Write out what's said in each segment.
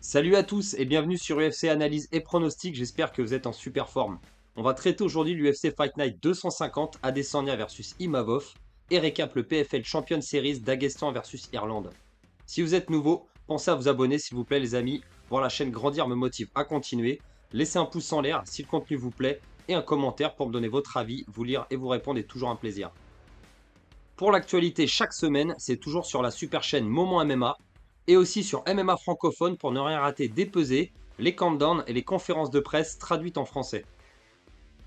Salut à tous et bienvenue sur UFC Analyse et Pronostic, j'espère que vous êtes en super forme. On va traiter aujourd'hui l'UFC Fight Night 250, Adesanya versus Imavov, et récap le PFL Champion Series Daghestan versus Irlande. Si vous êtes nouveau, pensez à vous abonner s'il vous plaît les amis, voir la chaîne grandir me motive à continuer, laissez un pouce en l'air si le contenu vous plaît, et un commentaire pour me donner votre avis, vous lire et vous répondre est toujours un plaisir. Pour l'actualité chaque semaine, c'est toujours sur la super chaîne Moment MMA et aussi sur MMA francophone pour ne rien rater des pesées, les countdowns et les conférences de presse traduites en français.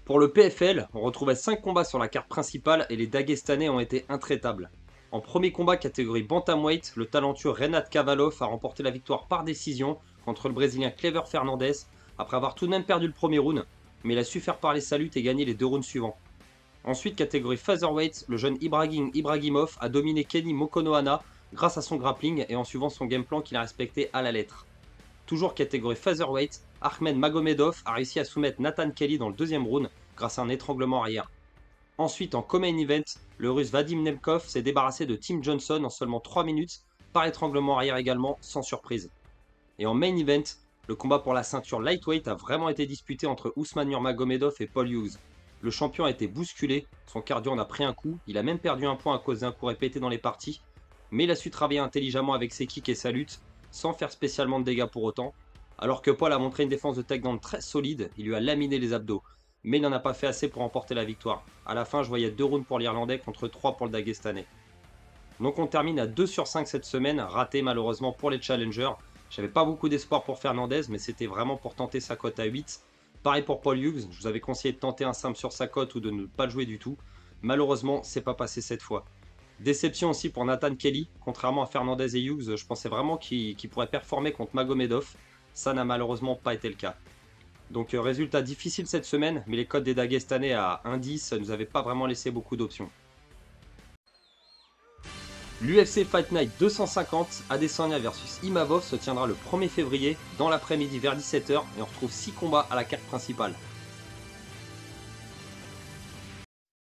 Pour le PFL, on retrouvait 5 combats sur la carte principale et les Dagestanais ont été intraitables. En premier combat catégorie Bantamweight, le talentueux Renat Kavalov a remporté la victoire par décision contre le Brésilien Clever Fernandez après avoir tout de même perdu le premier round, mais il a su faire parler sa lutte et gagner les 2 rounds suivants. Ensuite, catégorie Featherweight, le jeune Ibrahim Ibrahimov a dominé Kenny Mokonohana grâce à son grappling et en suivant son game plan qu'il a respecté à la lettre. Toujours catégorie Featherweight, Ahmed Magomedov a réussi à soumettre Nathan Kelly dans le deuxième round grâce à un étranglement arrière. Ensuite, en co-main event, le russe Vadim Nemkov s'est débarrassé de Tim Johnson en seulement 3 minutes, par étranglement arrière également, sans surprise. Et en main event, le combat pour la ceinture lightweight a vraiment été disputé entre Ousmane Nurmagomedov et Paul Hughes. Le champion a été bousculé, son cardio en a pris un coup, il a même perdu un point à cause d'un coup répété dans les parties, mais il a su travailler intelligemment avec ses kicks et sa lutte, sans faire spécialement de dégâts pour autant. Alors que Paul a montré une défense de takedown très solide, il lui a laminé les abdos, mais il n'en a pas fait assez pour remporter la victoire. A la fin, je voyais 2 rounds pour l'Irlandais contre 3 pour le Dagestanais. Donc on termine à 2 sur 5 cette semaine, raté malheureusement pour les challengers. J'avais pas beaucoup d'espoir pour Fernandez, mais c'était vraiment pour tenter sa cote à 8. Pareil pour Paul Hughes, je vous avais conseillé de tenter un simple sur sa cote ou de ne pas le jouer du tout. Malheureusement, c'est pas passé cette fois. Déception aussi pour Nathan Kelly, contrairement à Fernandez et Hughes, je pensais vraiment qu'il pourrait performer contre Magomedov. Ça n'a malheureusement pas été le cas. Donc résultat difficile cette semaine, mais les cotes des Dagestanais à 1,10 nous avaient pas vraiment laissé beaucoup d'options. L'UFC Fight Night 250 Adesanya versus Imavov se tiendra le 1er février dans l'après-midi vers 17h et on retrouve 6 combats à la carte principale.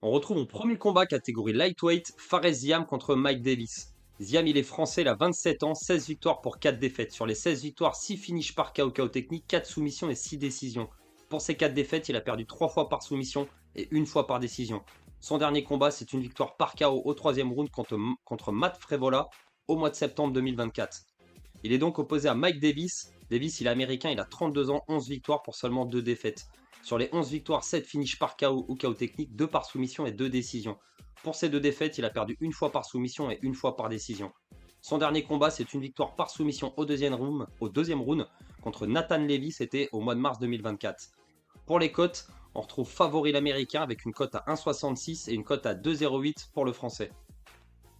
On retrouve mon premier combat catégorie lightweight, Fares Ziam contre Mike Davis. Ziam il est français, il a 27 ans, 16 victoires pour 4 défaites. Sur les 16 victoires, 6 finishes par KO technique, 4 soumissions et 6 décisions. Pour ces 4 défaites, il a perdu 3 fois par soumission et 1 fois par décision. Son dernier combat, c'est une victoire par KO au 3e round contre Matt Frevola au mois de septembre 2024. Il est donc opposé à Mike Davis. Davis, il est américain, il a 32 ans, 11 victoires pour seulement 2 défaites. Sur les 11 victoires, 7 finishes par KO ou KO technique, 2 par soumission et 2 décisions. Pour ces 2 défaites, il a perdu 1 fois par soumission et 1 fois par décision. Son dernier combat, c'est une victoire par soumission au deuxième round contre Nathan Levy, c'était au mois de mars 2024. Pour les cotes, on retrouve favori l'américain avec une cote à 1,66 et une cote à 2,08 pour le français.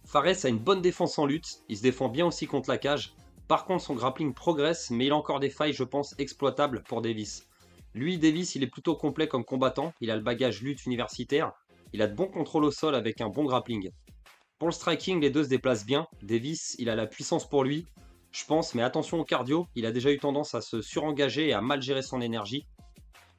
Fares a une bonne défense en lutte, il se défend bien aussi contre la cage. Par contre, son grappling progresse, mais il a encore des failles, je pense, exploitables pour Davis. Lui, Davis, il est plutôt complet comme combattant, il a le bagage lutte universitaire, il a de bons contrôles au sol avec un bon grappling. Pour le striking, les deux se déplacent bien, Davis, il a la puissance pour lui, je pense, mais attention au cardio, il a déjà eu tendance à se surengager et à mal gérer son énergie.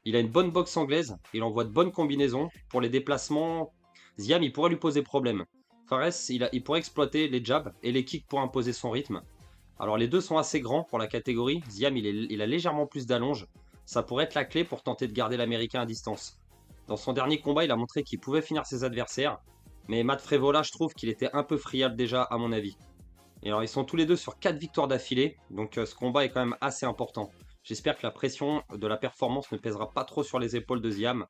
Il a une bonne boxe anglaise, il envoie de bonnes combinaisons. Pour les déplacements, Ziam il pourrait lui poser problème. Fares il pourrait exploiter les jabs et les kicks pour imposer son rythme. Alors les deux sont assez grands pour la catégorie, Ziam il a légèrement plus d'allonge. Ça pourrait être la clé pour tenter de garder l'américain à distance. Dans son dernier combat il a montré qu'il pouvait finir ses adversaires. Mais Matt Frevola je trouve qu'il était un peu friable déjà à mon avis. Et alors ils sont tous les deux sur 4 victoires d'affilée, donc ce combat est quand même assez important. J'espère que la pression de la performance ne pèsera pas trop sur les épaules de Ziam.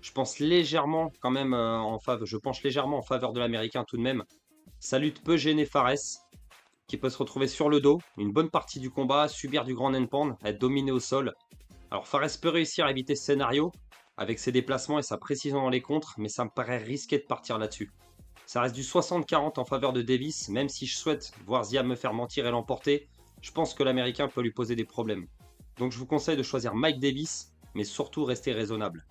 Je pense légèrement quand même je penche légèrement en faveur de l'américain tout de même. Sa lutte peut gêner Fares, qui peut se retrouver sur le dos, une bonne partie du combat, subir du grand end-pound, être dominé au sol. Alors Fares peut réussir à éviter ce scénario, avec ses déplacements et sa précision dans les contres, mais ça me paraît risqué de partir là-dessus. Ça reste du 60-40 en faveur de Davis, même si je souhaite voir Ziam me faire mentir et l'emporter, je pense que l'américain peut lui poser des problèmes. Donc je vous conseille de choisir Mike Davis, mais surtout rester raisonnable.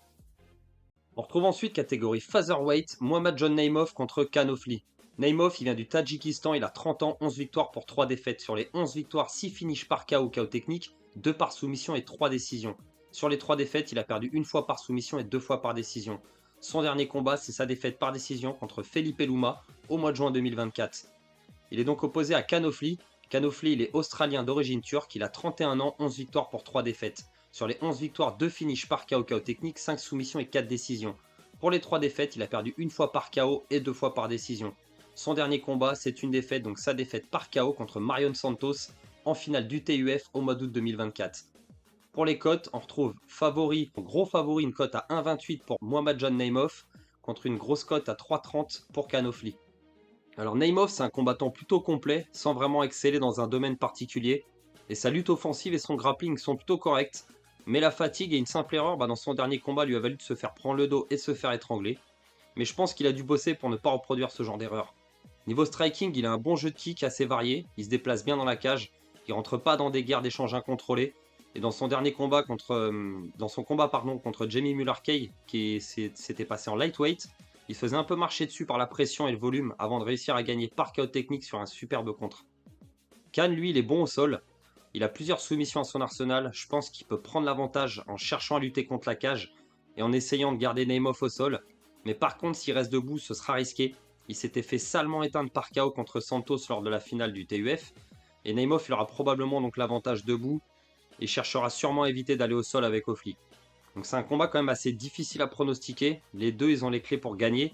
On retrouve ensuite catégorie Featherweight, Mohamed John Naimov contre Kanofli. Naimov il vient du Tadjikistan, il a 30 ans, 11 victoires pour 3 défaites. Sur les 11 victoires, 6 finishes par KO ou KO technique, 2 par soumission et 3 décisions. Sur les 3 défaites, il a perdu 1 fois par soumission et 2 fois par décision. Son dernier combat, c'est sa défaite par décision contre Felipe Luma au mois de juin 2024. Il est donc opposé à Kanofli, Canofli, il est australien d'origine turque, il a 31 ans, 11 victoires pour 3 défaites. Sur les 11 victoires, 2 finishes par KO technique, 5 soumissions et 4 décisions. Pour les 3 défaites, il a perdu une fois par KO et 2 fois par décision. Son dernier combat, c'est une défaite, donc sa défaite par KO contre Marion Santos en finale du TUF au mois d'août 2024. Pour les cotes, on retrouve favori, gros favori, une cote à 1,28 pour Muhammadjon Naimov contre une grosse cote à 3,30 pour Canofli. Alors Naimov, c'est un combattant plutôt complet, sans vraiment exceller dans un domaine particulier, et sa lutte offensive et son grappling sont plutôt corrects, mais la fatigue et une simple erreur dans son dernier combat lui a valu de se faire prendre le dos et de se faire étrangler, mais je pense qu'il a dû bosser pour ne pas reproduire ce genre d'erreur. Niveau striking, il a un bon jeu de kick assez varié, il se déplace bien dans la cage, il rentre pas dans des guerres d'échange incontrôlées, et dans son dernier combat contre Jamie Muller-Kay, qui s'était passé en lightweight, il se faisait un peu marcher dessus par la pression et le volume avant de réussir à gagner par KO technique sur un superbe contre. Khan, lui, il est bon au sol. Il a plusieurs soumissions à son arsenal. Je pense qu'il peut prendre l'avantage en cherchant à lutter contre la cage et en essayant de garder Naimov au sol. Mais par contre, s'il reste debout, ce sera risqué. Il s'était fait salement éteindre par KO contre Santos lors de la finale du TUF. Et Naimov, il aura probablement donc l'avantage debout et cherchera sûrement à éviter d'aller au sol avec Ofli. Donc c'est un combat quand même assez difficile à pronostiquer. Les deux, ils ont les clés pour gagner.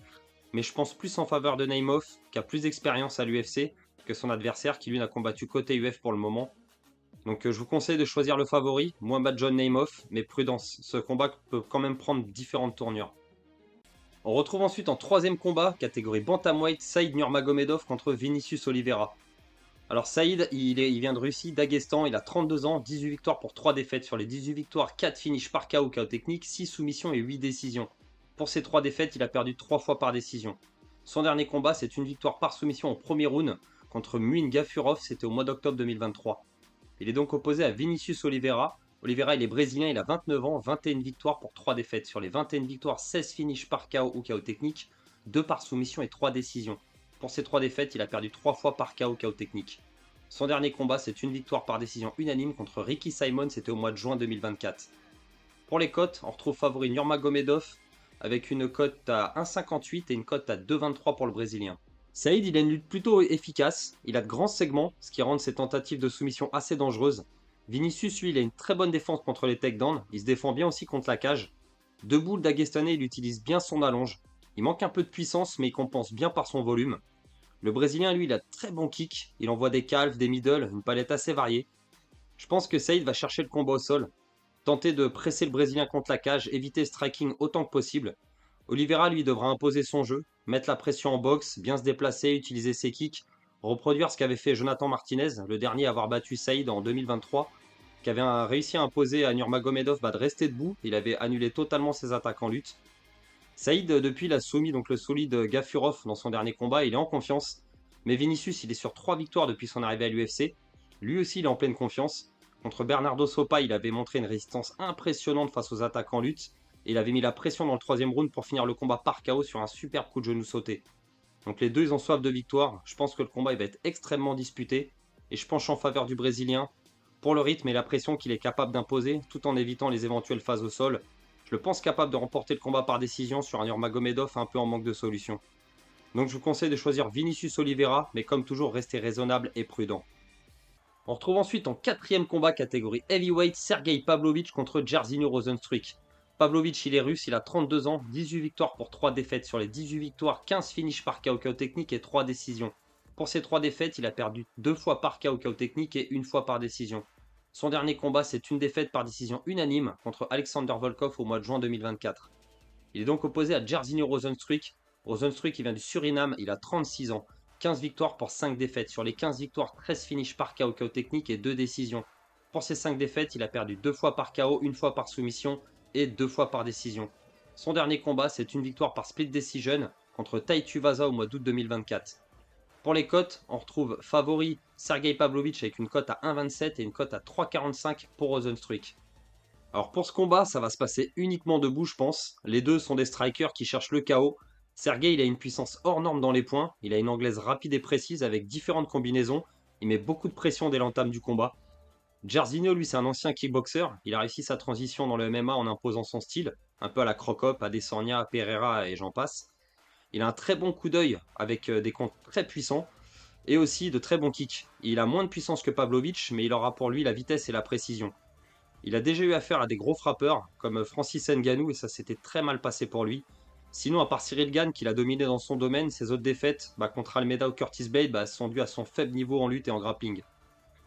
Mais je pense plus en faveur de Naimov, qui a plus d'expérience à l'UFC, que son adversaire, qui lui n'a combattu côté UF pour le moment. Donc je vous conseille de choisir le favori, Muhammadjon Naimov, mais prudence, ce combat peut quand même prendre différentes tournures. On retrouve ensuite en troisième combat, catégorie Bantamweight, Saïd Nurmagomedov contre Vinicius Oliveira. Alors Saïd, il vient de Russie, d'Aghestan, il a 32 ans, 18 victoires pour 3 défaites. Sur les 18 victoires, 4 finishes par KO technique, 6 soumissions et 8 décisions. Pour ces 3 défaites, il a perdu 3 fois par décision. Son dernier combat, c'est une victoire par soumission au premier round contre Muin Gafurov, c'était au mois d'octobre 2023. Il est donc opposé à Vinicius Oliveira. Oliveira, il est brésilien, il a 29 ans, 21 victoires pour 3 défaites. Sur les 21 victoires, 16 finishes par KO ou KO technique, 2 par soumission et 3 décisions. Pour ces 3 défaites, il a perdu 3 fois par KO technique. Son dernier combat, c'est une victoire par décision unanime contre Ricky Simon, c'était au mois de juin 2024. Pour les cotes, on retrouve favori Nurmagomedov avec une cote à 1,58 et une cote à 2,23 pour le brésilien. Saïd, il a une lutte plutôt efficace, il a de grands segments, ce qui rend ses tentatives de soumission assez dangereuses. Vinicius, lui, il a une très bonne défense contre les takedowns, il se défend bien aussi contre la cage. Debout, le Dagestanais, il utilise bien son allonge. Il manque un peu de puissance, mais il compense bien par son volume. Le Brésilien, lui, il a de très bons kicks, il envoie des calves, des middle, une palette assez variée. Je pense que Saïd va chercher le combat au sol, tenter de presser le Brésilien contre la cage, éviter le striking autant que possible. Oliveira, lui, devra imposer son jeu, mettre la pression en boxe, bien se déplacer, utiliser ses kicks, reproduire ce qu'avait fait Jonathan Martinez, le dernier à avoir battu Saïd en 2023, qui avait réussi à imposer à Nurmagomedov de rester debout. Il avait annulé totalement ses attaques en lutte. Saïd, depuis, il a soumis donc le solide Gafurov dans son dernier combat, il est en confiance. Mais Vinicius, il est sur 3 victoires depuis son arrivée à l'UFC. Lui aussi, il est en pleine confiance. Contre Bernardo Sopa, il avait montré une résistance impressionnante face aux attaques en lutte. Et il avait mis la pression dans le troisième round pour finir le combat par KO sur un superbe coup de genou sauté. Donc les deux, ils ont soif de victoire. Je pense que le combat il va être extrêmement disputé. Et je penche en faveur du Brésilien pour le rythme et la pression qu'il est capable d'imposer, tout en évitant les éventuelles phases au sol. Je le pense capable de remporter le combat par décision sur un Nurmagomedov un peu en manque de solution. Donc je vous conseille de choisir Vinicius Oliveira, mais comme toujours, restez raisonnable et prudent. On retrouve ensuite en quatrième combat catégorie heavyweight Sergey Pavlovich contre Jairzinho Rozenstruik. Pavlovich, il est russe, il a 32 ans, 18 victoires pour 3 défaites. Sur les 18 victoires, 15 finishes par KO technique et 3 décisions. Pour ces 3 défaites, il a perdu 2 fois par KO technique et 1 fois par décision. Son dernier combat, c'est une défaite par décision unanime contre Alexander Volkov au mois de juin 2024. Il est donc opposé à Jairzinho Rozenstruik. Rozenstruik, il vient du Suriname, il a 36 ans. 15 victoires pour 5 défaites. Sur les 15 victoires, 13 finishes par KO technique et 2 décisions. Pour ces 5 défaites, il a perdu 2 fois par KO, 1 fois par soumission et 2 fois par décision. Son dernier combat, c'est une victoire par split decision contre Tai Tuivasa au mois d'août 2024. Pour les cotes, on retrouve favori Sergey Pavlovich avec une cote à 1,27 et une cote à 3,45 pour Rozenstruik. Alors pour ce combat, ça va se passer uniquement debout, je pense. Les deux sont des strikers qui cherchent le KO. Sergey, il a une puissance hors norme dans les points. Il a une anglaise rapide et précise avec différentes combinaisons. Il met beaucoup de pression dès l'entame du combat. Jairzinho, lui, c'est un ancien kickboxer. Il a réussi sa transition dans le MMA en imposant son style, un peu à la Crocop, Adesanya, à Pereira et j'en passe. Il a un très bon coup d'œil avec des comptes très puissants. et aussi de très bons kicks. Il a moins de puissance que Pavlovich, mais il aura pour lui la vitesse et la précision. Il a déjà eu affaire à des gros frappeurs, comme Francis Ngannou, et ça s'était très mal passé pour lui. Sinon, à part Cyril Gane, qu'il a dominé dans son domaine, ses autres défaites, contre Almeida ou Curtis Blade, sont dues à son faible niveau en lutte et en grappling.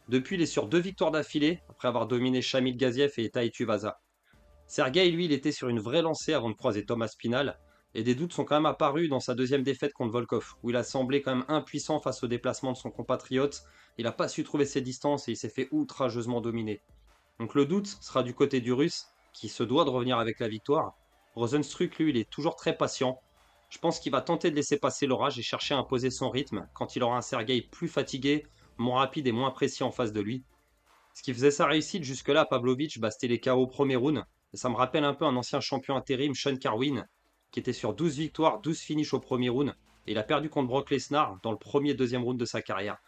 Depuis, il est sur 2 victoires d'affilée, après avoir dominé Shamil Gaziev et Tai Tuivasa. Sergei, lui, il était sur une vraie lancée avant de croiser Thomas Spinal, et des doutes sont quand même apparus dans sa deuxième défaite contre Volkov, où il a semblé quand même impuissant face au déplacement de son compatriote. Il n'a pas su trouver ses distances et il s'est fait outrageusement dominer. Donc le doute sera du côté du Russe, qui se doit de revenir avec la victoire. Rosenstruck, lui, il est toujours très patient. Je pense qu'il va tenter de laisser passer l'orage et chercher à imposer son rythme quand il aura un Sergei plus fatigué, moins rapide et moins précis en face de lui. Ce qui faisait sa réussite jusque-là, Pavlovich, c'était les KO au premier round. Et ça me rappelle un peu un ancien champion intérim, Sean Carwin, qui était sur 12 victoires, 12 finishes au premier round. Et il a perdu contre Brock Lesnar dans le premier et deuxième round de sa carrière.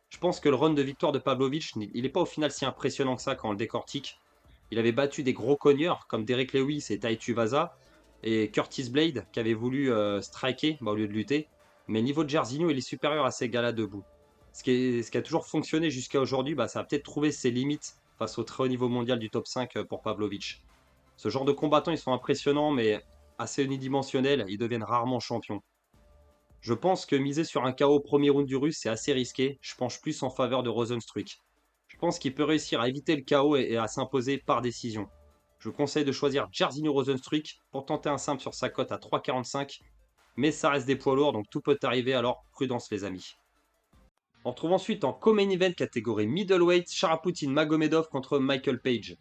Je pense que le run de victoire de Pavlovich, il n'est pas au final si impressionnant que ça quand on le décortique. Il avait battu des gros cogneurs comme Derek Lewis et Tai Tuivasa et Curtis Blade qui avait voulu striker au lieu de lutter. Mais le niveau de Jairzinho, il est supérieur à ces gars-là debout. Ce qui a toujours fonctionné jusqu'à aujourd'hui, ça a peut-être trouvé ses limites face au très haut niveau mondial du top 5 pour Pavlovich. Ce genre de combattants, ils sont impressionnants, mais assez unidimensionnels, ils deviennent rarement champions. Je pense que miser sur un KO au premier round du Russe, c'est assez risqué. Je penche plus en faveur de Rosenstruck. Je pense qu'il peut réussir à éviter le KO et à s'imposer par décision. Je vous conseille de choisir Jairzinho Rosenstruck pour tenter un simple sur sa cote à 3,45, mais ça reste des poids lourds, donc tout peut arriver, alors prudence les amis. On retrouve ensuite en co-main event catégorie middleweight Sharapoutin Magomedov contre Michael Page.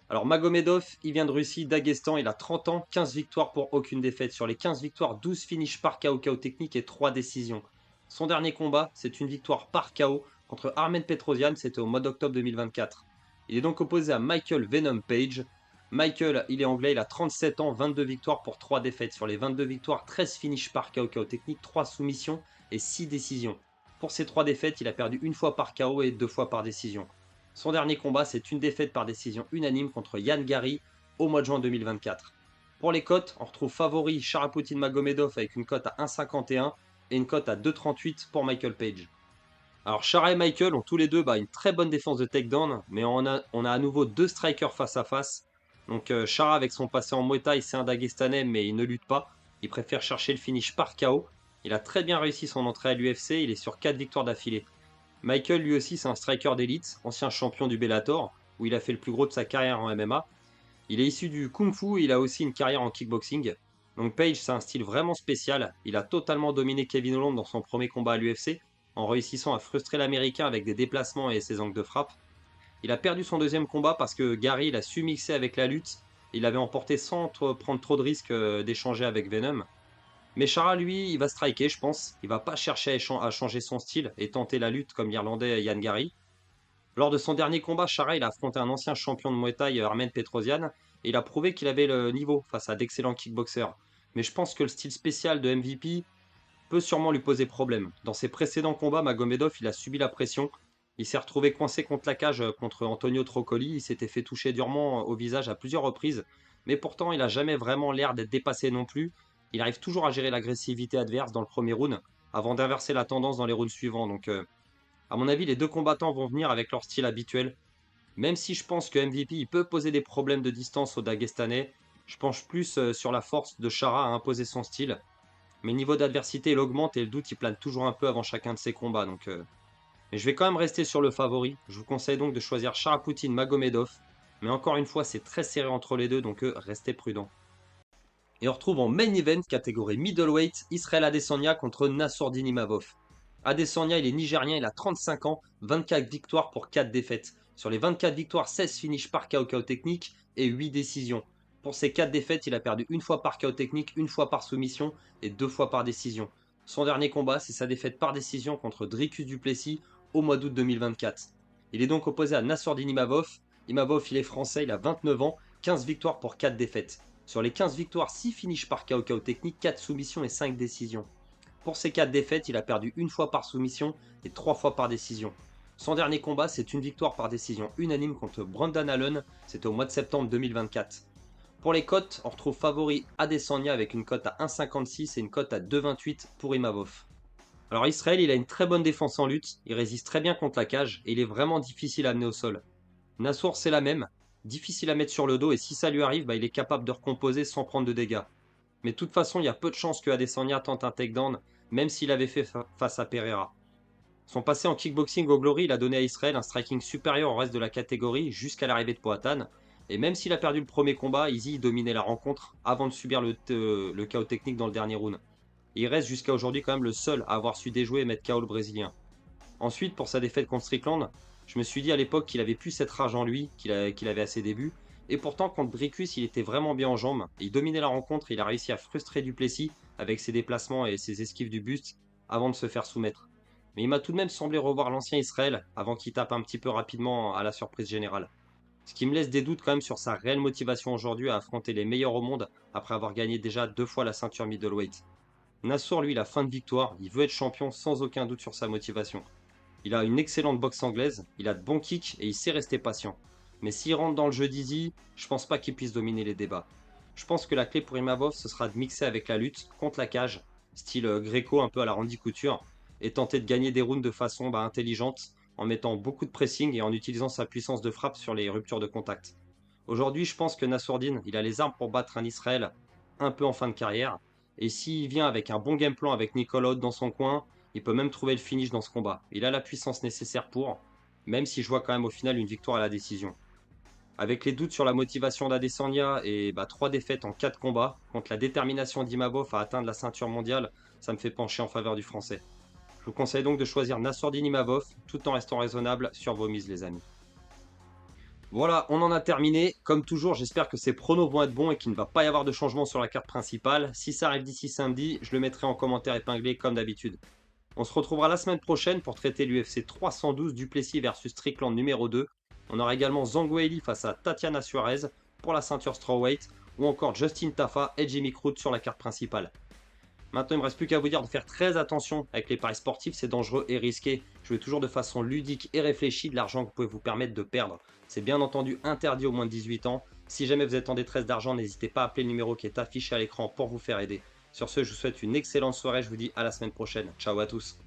Alors Magomedov, il vient de Russie, Daghestan, il a 30 ans, 15 victoires pour aucune défaite. Sur les 15 victoires, 12 finishes par KO technique et 3 décisions. Son dernier combat, c'est une victoire par KO contre Armen Petrosian, c'était au mois d'octobre 2024. Il est donc opposé à Michael Venom Page. Michael, il est anglais, il a 37 ans, 22 victoires pour 3 défaites. Sur les 22 victoires, 13 finishes par KO technique, 3 soumissions et 6 décisions. Pour ces 3 défaites, il a perdu une fois par KO et 2 fois par décision. Son dernier combat, c'est une défaite par décision unanime contre Yann Gary au mois de juin 2024. Pour les cotes, on retrouve favori Sharapoutin Magomedov avec une cote à 1,51 et une cote à 2,38 pour Michael Page. Alors Shara et Michael ont tous les deux une très bonne défense de takedown, mais on a à nouveau 2 strikers face à face. Donc Shara avec son passé en Muay Thai, c'est un Dagestanais mais il ne lutte pas. Il préfère chercher le finish par KO. Il a très bien réussi son entrée à l'UFC, il est sur 4 victoires d'affilée. Michael, lui aussi, c'est un striker d'élite, ancien champion du Bellator, où il a fait le plus gros de sa carrière en MMA. Il est issu du Kung Fu et il a aussi une carrière en kickboxing. Donc Page, c'est un style vraiment spécial. Il a totalement dominé Kevin Holland dans son premier combat à l'UFC, en réussissant à frustrer l'Américain avec des déplacements et ses angles de frappe. Il a perdu son deuxième combat parce que Gary il a su mixer avec la lutte. Il avait emporté sans prendre trop de risques d'échanger avec Venom. Mais Chara, lui, il va striker, je pense. Il va pas chercher à changer son style et tenter la lutte comme l'Irlandais Yann Gary. Lors de son dernier combat, Chara, il a affronté un ancien champion de Muay Thai, Armen Petrosian, et il a prouvé qu'il avait le niveau face à d'excellents kickboxers. Mais je pense que le style spécial de MVP peut sûrement lui poser problème. Dans ses précédents combats, Magomedov, il a subi la pression. Il s'est retrouvé coincé contre la cage contre Antonio Troccoli. Il s'était fait toucher durement au visage à plusieurs reprises. Mais pourtant, il n'a jamais vraiment l'air d'être dépassé non plus. Il arrive toujours à gérer l'agressivité adverse dans le premier round avant d'inverser la tendance dans les rounds suivants. Donc, à mon avis, les deux combattants vont venir avec leur style habituel. Même si je pense que MVP il peut poser des problèmes de distance aux Dagestanais, je penche plus sur la force de Chara à imposer son style. Mais le niveau d'adversité il augmente et le doute il plane toujours un peu avant chacun de ses combats. Mais je vais quand même rester sur le favori. Je vous conseille donc de choisir Sharapoutin Magomedov. Mais encore une fois, c'est très serré entre les deux, donc restez prudents. Et on retrouve en main event catégorie middleweight Israel Adesanya contre Nassourdine Imavov. Adesanya, il est nigérien, il a 35 ans, 24 victoires pour 4 défaites. Sur les 24 victoires, 16 finishes par KO technique et 8 décisions. Pour ces 4 défaites, il a perdu une fois par KO technique, une fois par soumission et 2 fois par décision. Son dernier combat, c'est sa défaite par décision contre Dricus du Plessis au mois d'août 2024. Il est donc opposé à Nassourdine Imavov. Imavov, il est français, il a 29 ans, 15 victoires pour 4 défaites. Sur les 15 victoires, 6 finishes par KO technique, 4 soumissions et 5 décisions. Pour ces 4 défaites, il a perdu une fois par soumission et 3 fois par décision. Son dernier combat, c'est une victoire par décision unanime contre Brendan Allen, c'était au mois de septembre 2024. Pour les cotes, on retrouve favori Adesanya avec une cote à 1,56 et une cote à 2,28 pour Imavov. Alors Israël, il a une très bonne défense en lutte, il résiste très bien contre la cage et il est vraiment difficile à amener au sol. Nassour, c'est la même, difficile à mettre sur le dos et si ça lui arrive, il est capable de recomposer sans prendre de dégâts. Mais de toute façon, il y a peu de chances que Adesanya tente un takedown, même s'il avait fait face à Pereira. Son passé en kickboxing au Glory, il a donné à Israël un striking supérieur au reste de la catégorie jusqu'à l'arrivée de Poatan. Et même s'il a perdu le premier combat, Izzy dominait la rencontre avant de subir le chaos technique dans le dernier round. Et il reste jusqu'à aujourd'hui quand même le seul à avoir su déjouer et mettre KO le Brésilien. Ensuite, pour sa défaite contre Strickland, je me suis dit à l'époque qu'il avait plus cette rage en lui qu'il avait à ses débuts. Et pourtant, contre Dricus, il était vraiment bien en jambes. Il dominait la rencontre, il a réussi à frustrer Duplessis avec ses déplacements et ses esquives du buste avant de se faire soumettre. Mais il m'a tout de même semblé revoir l'ancien Israël avant qu'il tape un petit peu rapidement à la surprise générale. Ce qui me laisse des doutes quand même sur sa réelle motivation aujourd'hui à affronter les meilleurs au monde après avoir gagné déjà 2 fois la ceinture middleweight. Nassour, lui, il a faim de victoire, il veut être champion sans aucun doute sur sa motivation. Il a une excellente boxe anglaise, il a de bons kicks et il sait rester patient. Mais s'il rentre dans le jeu d'Easy, je pense pas qu'il puisse dominer les débats. Je pense que la clé pour Imavov, ce sera de mixer avec la lutte contre la cage, style Greco un peu à la Randy Couture, et tenter de gagner des rounds de façon intelligente, en mettant beaucoup de pressing et en utilisant sa puissance de frappe sur les ruptures de contact. Aujourd'hui, je pense que Nassourdine, il a les armes pour battre un Israël un peu en fin de carrière, et s'il vient avec un bon game plan avec Nicole Haute dans son coin, il peut même trouver le finish dans ce combat. Il a la puissance nécessaire pour, même si je vois quand même au final une victoire à la décision. Avec les doutes sur la motivation d'Adesanya et 3 défaites en 4 combats, contre la détermination d'Imavov à atteindre la ceinture mondiale, ça me fait pencher en faveur du français. Je vous conseille donc de choisir Nassourdine Imavov tout en restant raisonnable sur vos mises les amis. Voilà, on en a terminé. Comme toujours, j'espère que ces pronos vont être bons et qu'il ne va pas y avoir de changement sur la carte principale. Si ça arrive d'ici samedi, je le mettrai en commentaire épinglé comme d'habitude. On se retrouvera la semaine prochaine pour traiter l'UFC 312 Duplessis versus Strickland numéro 2. On aura également Zangueli face à Tatiana Suarez pour la ceinture strawweight ou encore Justin Tafa et Jimmy Crute sur la carte principale. Maintenant, il ne me reste plus qu'à vous dire de faire très attention avec les paris sportifs, c'est dangereux et risqué. Jouez toujours de façon ludique et réfléchie de l'argent que vous pouvez vous permettre de perdre. C'est bien entendu interdit aux moins de 18 ans. Si jamais vous êtes en détresse d'argent, n'hésitez pas à appeler le numéro qui est affiché à l'écran pour vous faire aider. Sur ce, je vous souhaite une excellente soirée, je vous dis à la semaine prochaine. Ciao à tous.